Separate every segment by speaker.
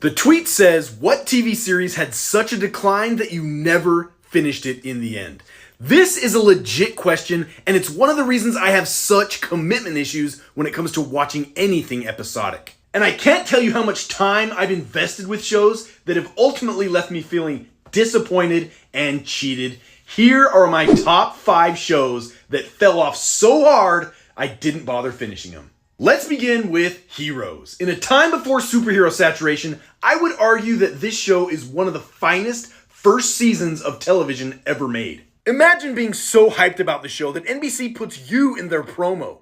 Speaker 1: The tweet says, what TV series had such a decline that you never finished it in the end? This is a legit question, and it's one of the reasons I have such commitment issues when it comes to watching anything episodic. And I can't tell you how much time I've invested with shows that have ultimately left me feeling disappointed and cheated. Here are my top 5 shows that fell off so hard I didn't bother finishing them. Let's begin with Heroes. In a time before superhero saturation, I would argue that this show is one of the finest first seasons of television ever made. Imagine being so hyped about the show that NBC puts you in their promo.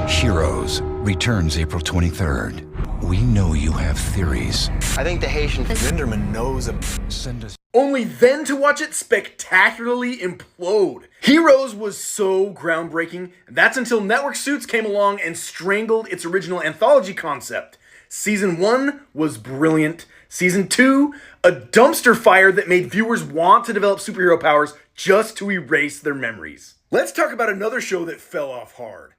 Speaker 2: Heroes returns April 23rd. We know you have theories.
Speaker 3: I think the Haitian Linderman knows him.
Speaker 2: Send us.
Speaker 1: Only then to watch it spectacularly implode. Heroes was so groundbreaking, and that's until Network Suits came along and strangled its original anthology concept. Season 1 was brilliant. Season 2, a dumpster fire that made viewers want to develop superhero powers just to erase their memories. Let's talk about another show that fell off hard.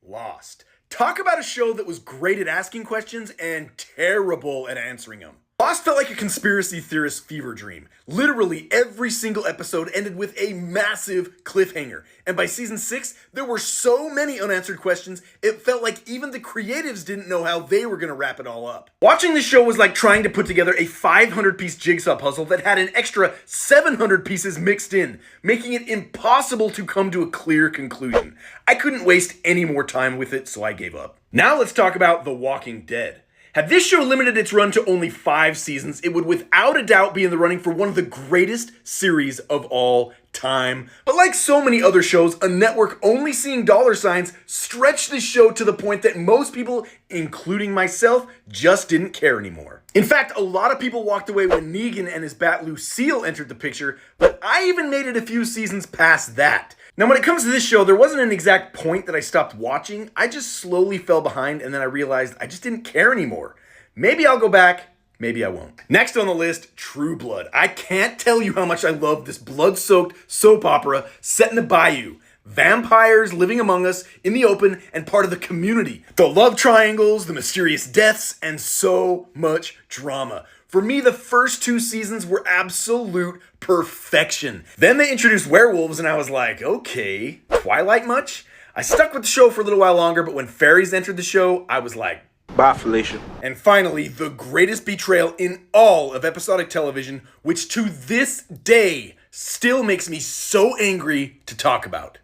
Speaker 1: Lost. Talk about a show that was great at asking questions and terrible at answering them. Lost felt like a conspiracy theorist fever dream. Literally every single episode ended with a massive cliffhanger. And by season 6, there were so many unanswered questions, it felt like even the creatives didn't know how they were going to wrap it all up. Watching this show was like trying to put together a 500-piece jigsaw puzzle that had an extra 700 pieces mixed in, making it impossible to come to a clear conclusion. I couldn't waste any more time with it, so I gave up. Now let's talk about The Walking Dead. Had this show limited its run to only 5 seasons, it would without a doubt be in the running for one of the greatest series of all time. But like so many other shows, a network only seeing dollar signs stretched this show to the point that most people, including myself, just didn't care anymore. In fact, a lot of people walked away when Negan and his bat Lucille entered the picture, but I even made it a few seasons past that. Now, when it comes to this show, there wasn't an exact point that I stopped watching. I just slowly fell behind, and then I realized I just didn't care anymore. Maybe I'll go back, maybe I won't. Next on the list, True Blood. I can't tell you how much I love this blood-soaked soap opera set in the bayou. Vampires living among us in the open and part of the community. The love triangles, the mysterious deaths, and so much drama. For me, the first 2 seasons were absolute perfection. Then they introduced werewolves and I was like, okay, Twilight much? I stuck with the show for a little while longer, but when fairies entered the show, I was like,
Speaker 3: Bye, Felicia.
Speaker 1: and finally, the greatest betrayal in all of episodic television, which to this day still makes me so angry to talk about.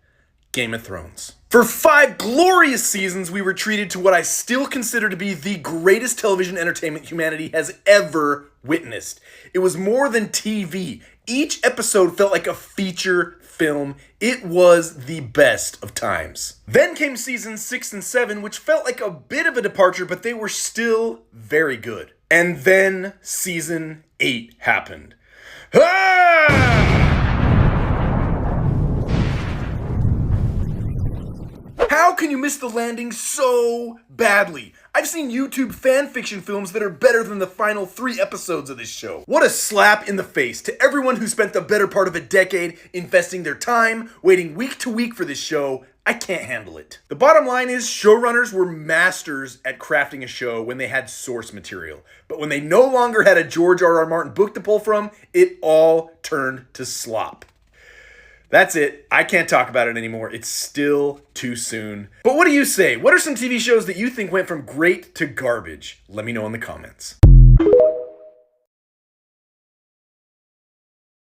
Speaker 1: Game of Thrones. For 5 glorious seasons, we were treated to what I still consider to be the greatest television entertainment humanity has ever witnessed. It was more than TV. Each episode felt like a feature film. It was the best of times. Then came seasons 6 and 7, which felt like a bit of a departure, but they were still very good. And then season 8 happened. How can you miss the landing so badly? I've seen YouTube fanfiction films that are better than the final 3 episodes of this show. What a slap in the face to everyone who spent the better part of a decade investing their time, waiting week to week for this show. I can't handle it. The bottom line is showrunners were masters at crafting a show when they had source material. But when they no longer had a George R.R. Martin book to pull from, it all turned to slop. That's it. I can't talk about it anymore. It's still too soon. But what do you say? What are some TV shows that you think went from great to garbage? Let me know in the comments.